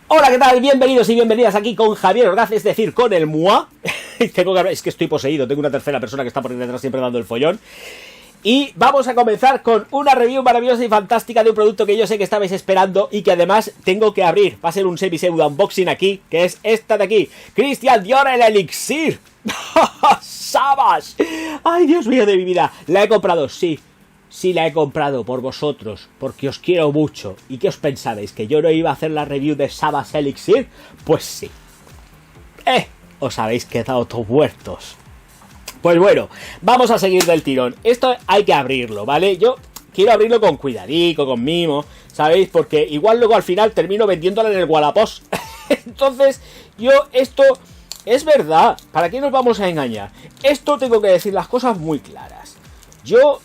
Hola, ¿qué tal? Bienvenidos y bienvenidas aquí con Javier Orgaz, es decir, con el MUA. Es que estoy poseído, tengo una tercera persona que está por detrás siempre dando el follón. Y vamos a comenzar con una review maravillosa y fantástica de un producto que yo sé que estabais esperando y que además tengo que abrir. Va a ser un semi-pseudo unboxing aquí, que es esta de aquí. Christian Dior, el Elixir. ¡Sabas! ¡Ay, Dios mío de mi vida! La he comprado, sí. Sí, la he comprado por vosotros, porque os quiero mucho. ¿Y qué os pensabais? ¿Que yo no iba a hacer la review de Sabas Elixir? Pues sí. Os habéis quedado todos muertos. Pues bueno, vamos a seguir del tirón. Esto hay que abrirlo, ¿vale? Yo quiero abrirlo con cuidadico, con mimo, ¿sabéis? Porque igual luego al final termino vendiéndola en el Wallapop. Entonces, esto es verdad. ¿Para qué nos vamos a engañar? Esto tengo que decir las cosas muy claras. Yo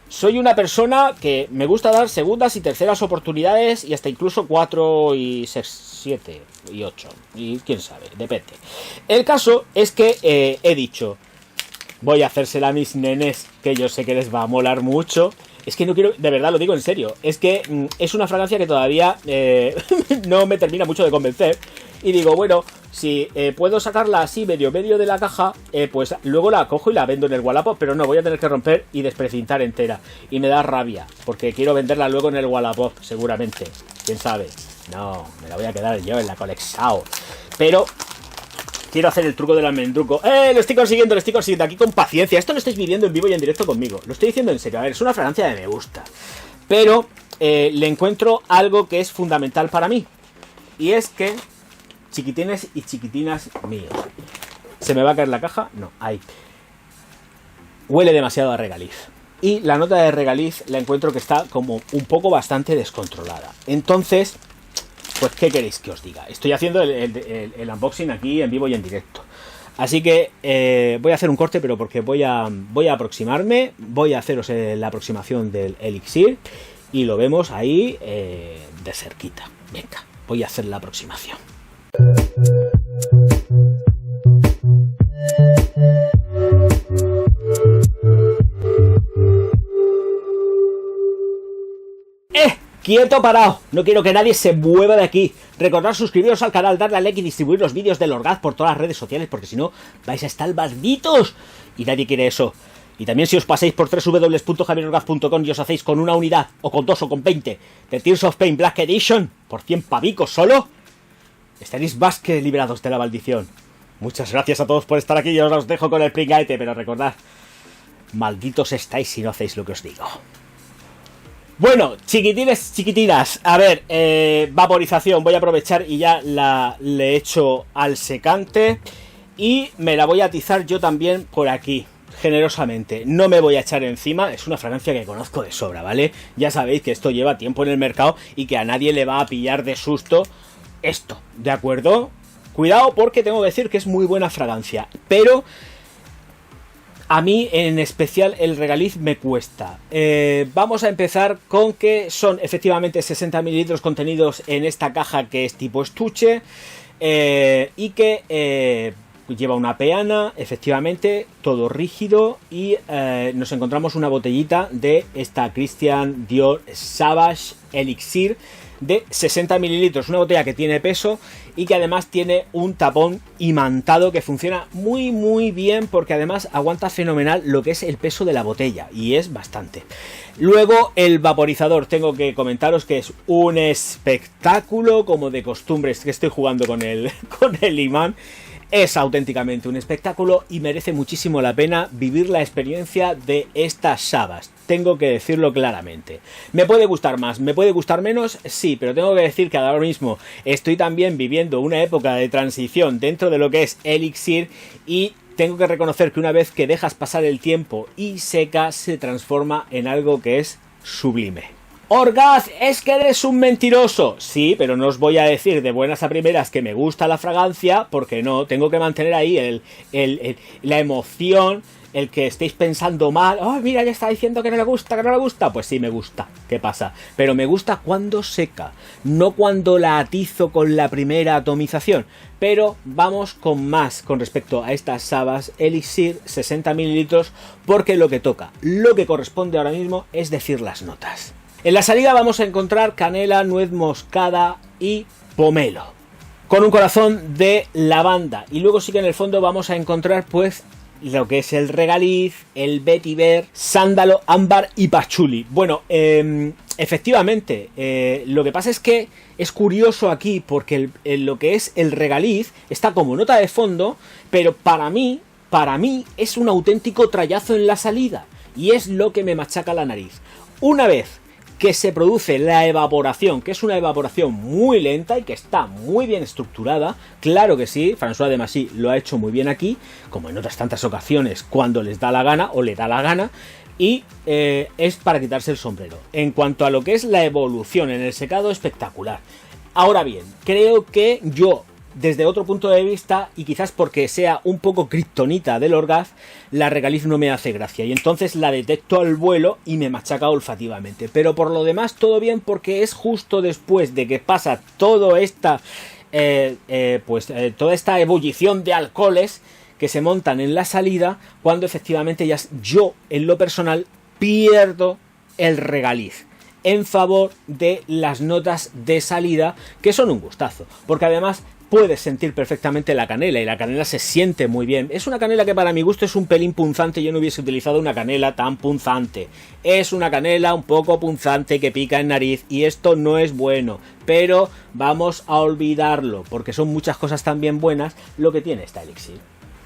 soy una persona que me gusta dar segundas y terceras oportunidades y hasta incluso 4 y 6, 7 y 8. Y quién sabe, depende. El caso es que he dicho, voy a hacérsela a mis nenes, que yo sé que les va a molar mucho. Es que no quiero, de verdad lo digo en serio, es que es una fragancia que todavía no me termina mucho de convencer. Y digo, bueno, si puedo sacarla así medio de la caja, pues luego la cojo y la vendo en el Wallapop. Pero no, voy a tener que romper y desprecintar entera. Y me da rabia, porque quiero venderla luego en el Wallapop, seguramente. ¿Quién sabe? No, me la voy a quedar yo en la colección. Pero quiero hacer el truco del almendruco. Lo estoy consiguiendo aquí con paciencia. Esto lo estáis viviendo en vivo y en directo conmigo. Lo estoy diciendo en serio. A ver, es una fragancia de me gusta. Pero le encuentro algo que es fundamental para mí. Y es que, chiquitines y chiquitinas míos, ¿se me va a caer la caja? No, ahí. Huele demasiado a regaliz. Y la nota de regaliz la encuentro que está como un poco bastante descontrolada. Entonces, pues ¿qué queréis que os diga? Estoy haciendo el unboxing aquí en vivo y en directo. Así que voy a hacer un corte, pero porque voy a aproximarme. Voy a haceros la aproximación del Elixir y lo vemos ahí de cerquita. Venga, voy a hacer la aproximación. ¡Quieto, parado! No quiero que nadie se mueva de aquí. Recordad suscribiros al canal, darle a like y distribuir los vídeos del Orgaz por todas las redes sociales, porque si no vais a estar malditos. Y nadie quiere eso. Y también si os pasáis por www.javierorgaz.com y os hacéis con una unidad, o con 2 o con 20 de Tears of Pain Black Edition, por 100 pavicos solo, estaréis más que liberados de la maldición. Muchas gracias a todos por estar aquí. Yo os dejo con el pringaete, pero recordad, malditos estáis si no hacéis lo que os digo. Bueno, chiquitines, chiquitinas, a ver, vaporización, voy a aprovechar y ya le echo al secante y me la voy a atizar yo también por aquí, generosamente. No me voy a echar encima, es una fragancia que conozco de sobra, ¿vale? Ya sabéis que esto lleva tiempo en el mercado y que a nadie le va a pillar de susto esto, ¿de acuerdo? Cuidado porque tengo que decir que es muy buena fragancia, pero a mí en especial el regaliz me cuesta. Vamos a empezar con que son efectivamente 60 mililitros contenidos en esta caja que es tipo estuche y que lleva una peana, efectivamente, todo rígido y nos encontramos una botellita de esta Christian Dior Savage Elixir de 60 mililitros, una botella que tiene peso y que además tiene un tapón imantado que funciona muy muy bien porque además aguanta fenomenal lo que es el peso de la botella y es bastante. Luego el vaporizador, tengo que comentaros que es un espectáculo como de costumbre, es que estoy jugando con el imán. Es auténticamente un espectáculo y merece muchísimo la pena vivir la experiencia de estas Sabas. Tengo que decirlo claramente. ¿Me puede gustar más? ¿Me puede gustar menos? Sí, pero tengo que decir que ahora mismo estoy también viviendo una época de transición dentro de lo que es Elixir y tengo que reconocer que una vez que dejas pasar el tiempo y seca, se transforma en algo que es sublime. Orgaz, es que eres un mentiroso. Sí, pero no os voy a decir de buenas a primeras que me gusta la fragancia, porque no, tengo que mantener ahí la emoción, el que estéis pensando mal. Oh, mira, ya está diciendo que no le gusta, pues sí me gusta. ¿Qué pasa? Pero me gusta cuando seca, no cuando la atizo con la primera atomización. Pero vamos con más con respecto a estas Sabas Elixir 60 mililitros, porque lo que toca, lo que corresponde ahora mismo es decir las notas. En la salida vamos a encontrar canela, nuez moscada y pomelo, con un corazón de lavanda. Y luego sí que en el fondo vamos a encontrar pues lo que es el regaliz, el vetiver, sándalo, ámbar y pachuli. Bueno, efectivamente, lo que pasa es que es curioso aquí porque lo que es el regaliz está como nota de fondo, pero para mí es un auténtico trayazo en la salida y es lo que me machaca la nariz. Una vez que se produce la evaporación, que es una evaporación muy lenta y que está muy bien estructurada, claro que sí, François Demasi lo ha hecho muy bien aquí, como en otras tantas ocasiones, cuando les da la gana o le da la gana, y es para quitarse el sombrero. En cuanto a lo que es la evolución en el secado, espectacular. Ahora bien, creo que yo, desde otro punto de vista, y quizás porque sea un poco kriptonita del Orgaz, la regaliz no me hace gracia y entonces la detecto al vuelo y me machaca olfativamente. Pero por lo demás todo bien, porque es justo después de que pasa toda esta ebullición de alcoholes que se montan en la salida, cuando efectivamente ya yo, en lo personal, pierdo el regaliz en favor de las notas de salida, que son un gustazo, porque además puedes sentir perfectamente la canela y la canela se siente muy bien. Es una canela que para mi gusto es un pelín punzante. Yo no hubiese utilizado una canela tan punzante. Es una canela un poco punzante que pica en nariz y esto no es bueno. Pero vamos a olvidarlo porque son muchas cosas también buenas lo que tiene esta elixir.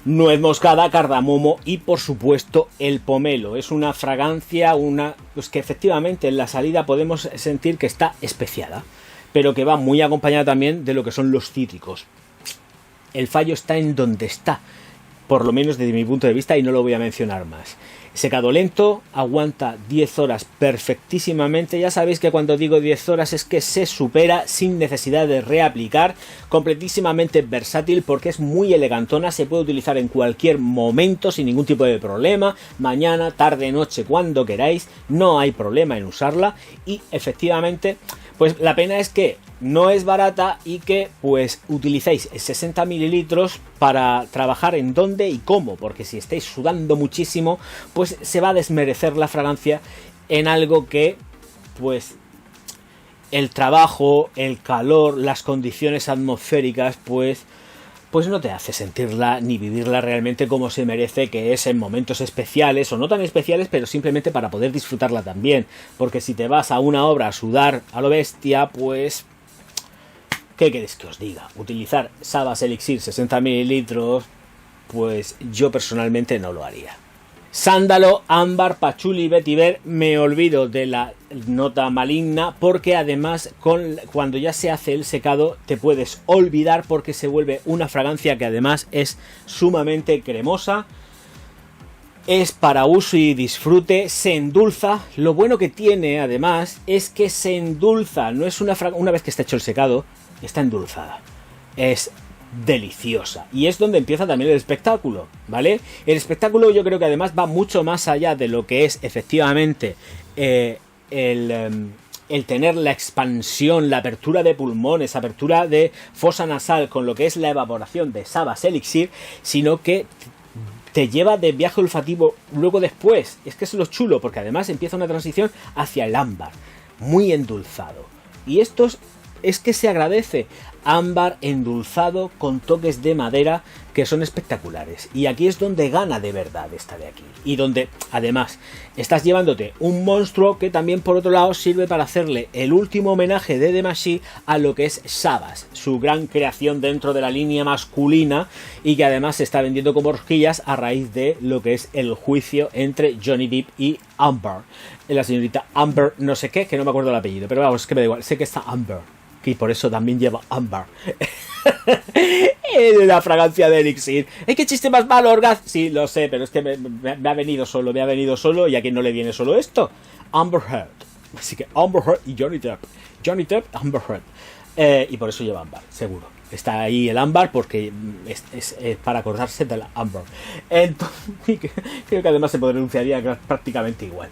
Nuez moscada, cardamomo y por supuesto el pomelo. Es una fragancia, pues que efectivamente en la salida podemos sentir que está especiada, pero que va muy acompañada también de lo que son los cítricos. El fallo está en donde está, por lo menos desde mi punto de vista, y no lo voy a mencionar más. Secado lento, aguanta 10 horas perfectísimamente. Ya sabéis que cuando digo 10 horas es que se supera sin necesidad de reaplicar. Completísimamente versátil porque es muy elegantona, se puede utilizar en cualquier momento sin ningún tipo de problema. Mañana, tarde, noche, cuando queráis, no hay problema en usarla. Y efectivamente, pues la pena es que no es barata y que pues utilicéis 60 mililitros para trabajar en dónde y cómo, porque si estáis sudando muchísimo pues se va a desmerecer la fragancia en algo que pues el trabajo, el calor, las condiciones atmosféricas pues no te hace sentirla ni vivirla realmente como se merece, que es en momentos especiales o no tan especiales, pero simplemente para poder disfrutarla también. Porque si te vas a una obra a sudar a lo bestia, pues ¿qué queréis que os diga? Utilizar Sabas Elixir 60 mililitros, pues yo personalmente no lo haría. Sándalo, ámbar, pachuli, vetiver, me olvido de la nota maligna porque además cuando ya se hace el secado te puedes olvidar porque se vuelve una fragancia que además es sumamente cremosa. Es para uso y disfrute, se endulza. Lo bueno que tiene además es que se endulza, no es una vez que está hecho el secado, está endulzada. Es deliciosa y es donde empieza también el espectáculo, ¿vale? El espectáculo yo creo que además va mucho más allá de lo que es efectivamente el tener la expansión, la apertura de pulmones, apertura de fosa nasal con lo que es la evaporación de Sabas Elixir, sino que te lleva de viaje olfativo luego después. Es que es lo chulo porque además empieza una transición hacia el ámbar, muy endulzado, y esto es que se agradece. Ámbar endulzado con toques de madera que son espectaculares, y aquí es donde gana de verdad esta de aquí, y donde además estás llevándote un monstruo que también por otro lado sirve para hacerle el último homenaje de Demasi a lo que es Sabas, su gran creación dentro de la línea masculina, y que además se está vendiendo como horquillas a raíz de lo que es el juicio entre Johnny Depp y Amber, la señorita Amber no sé qué, que no me acuerdo el apellido, pero vamos, que me da igual, sé que está Amber, y por eso también lleva ámbar. La fragancia de Elixir. ¡Ay, qué chiste más malo, Orgaz! Sí, lo sé, pero es que me ha venido solo, y a quien no le viene solo esto. Amber Heard. Así que Amber Heard y Johnny Depp, Amber Heard. Y por eso lleva ámbar, seguro. Está ahí el ámbar porque es para acordarse de la Amber. Entonces, creo que además se pronunciaría prácticamente igual.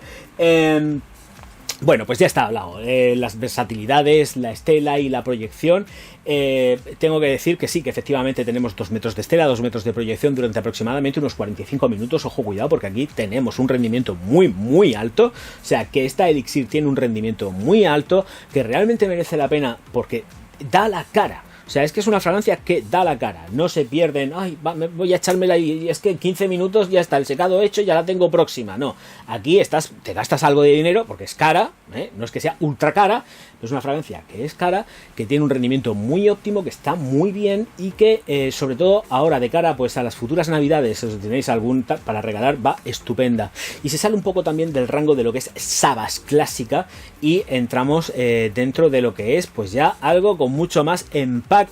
Bueno, pues ya está hablado. Las versatilidades, la estela y la proyección. Tengo que decir que sí, que efectivamente tenemos 2 metros de estela, 2 metros de proyección durante aproximadamente unos 45 minutos. Ojo, cuidado, porque aquí tenemos un rendimiento muy alto. O sea, que esta Elixir tiene un rendimiento muy alto, que realmente merece la pena porque da la cara. O sea, es que es una fragancia que da la cara. No se pierden, ay, voy a echármela y es que en 15 minutos ya está el secado hecho, ya la tengo próxima. No, aquí te gastas algo de dinero porque es cara, no es que sea ultra cara, es una fragancia que es cara, que tiene un rendimiento muy óptimo, que está muy bien y que sobre todo ahora de cara pues a las futuras navidades, si tenéis algún para regalar, va estupenda. Y se sale un poco también del rango de lo que es Savas clásica y entramos dentro de lo que es pues ya algo con mucho más empaque.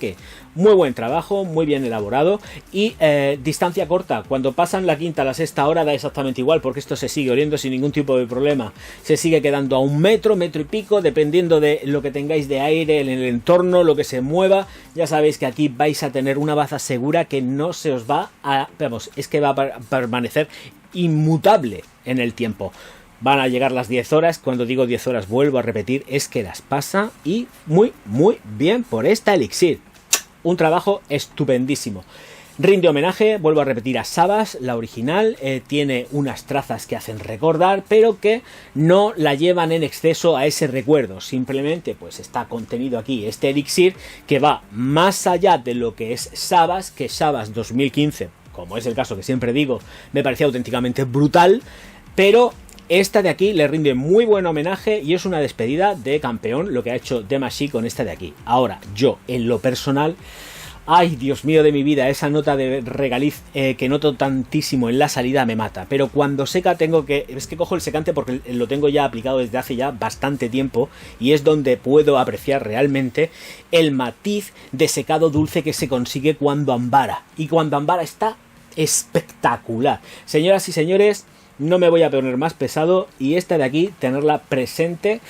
Muy buen trabajo, muy bien elaborado y distancia corta. Cuando pasan la quinta a la sexta hora da exactamente igual porque esto se sigue oliendo sin ningún tipo de problema. Se sigue quedando a 1 metro, metro y pico, dependiendo de lo que tengáis de aire en el entorno, lo que se mueva. Ya sabéis que aquí vais a tener una baza segura que no se os va a... Vamos, es que va a permanecer inmutable en el tiempo. Van a llegar las 10 horas, cuando digo 10 horas vuelvo a repetir, es que las pasa y muy bien por esta Elixir. Un trabajo estupendísimo. Rinde homenaje, vuelvo a repetir, a Savas, la original. Tiene unas trazas que hacen recordar, pero que no la llevan en exceso a ese recuerdo. Simplemente pues está contenido aquí este Elixir que va más allá de lo que es Savas, que Savas 2015, como es el caso que siempre digo, me parecía auténticamente brutal, pero... esta de aquí le rinde muy buen homenaje y es una despedida de campeón lo que ha hecho Demacy con esta de aquí. Ahora, yo, en lo personal, ay, Dios mío de mi vida, esa nota de regaliz que noto tantísimo en la salida me mata. Pero cuando seca es que cojo el secante porque lo tengo ya aplicado desde hace ya bastante tiempo y es donde puedo apreciar realmente el matiz de secado dulce que se consigue cuando ambara. Y cuando ambara está espectacular. Señoras y señores, no me voy a poner más pesado y esta de aquí tenerla presente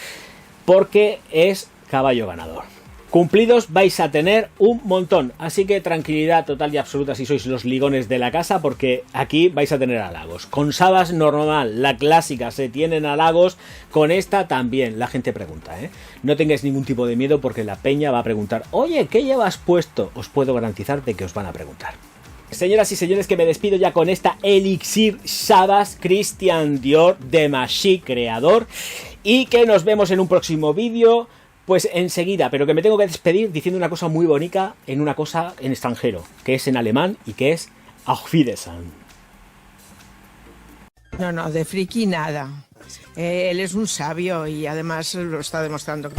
porque es caballo ganador. Cumplidos vais a tener un montón, así que tranquilidad total y absoluta si sois los ligones de la casa porque aquí vais a tener halagos. Con Savas normal, la clásica, se tienen halagos, con esta también. La gente pregunta, no tengáis ningún tipo de miedo porque la peña va a preguntar, oye, ¿qué llevas puesto? Os puedo garantizar de que os van a preguntar. Señoras y señores, que me despido ya con esta Elixir Savas Christian Dior Demacy creador y que nos vemos en un próximo vídeo pues enseguida, pero que me tengo que despedir diciendo una cosa muy bonita en extranjero, que es en alemán y que es Auf Wiedersehen. No, de friki nada. Él es un sabio y además lo está demostrando.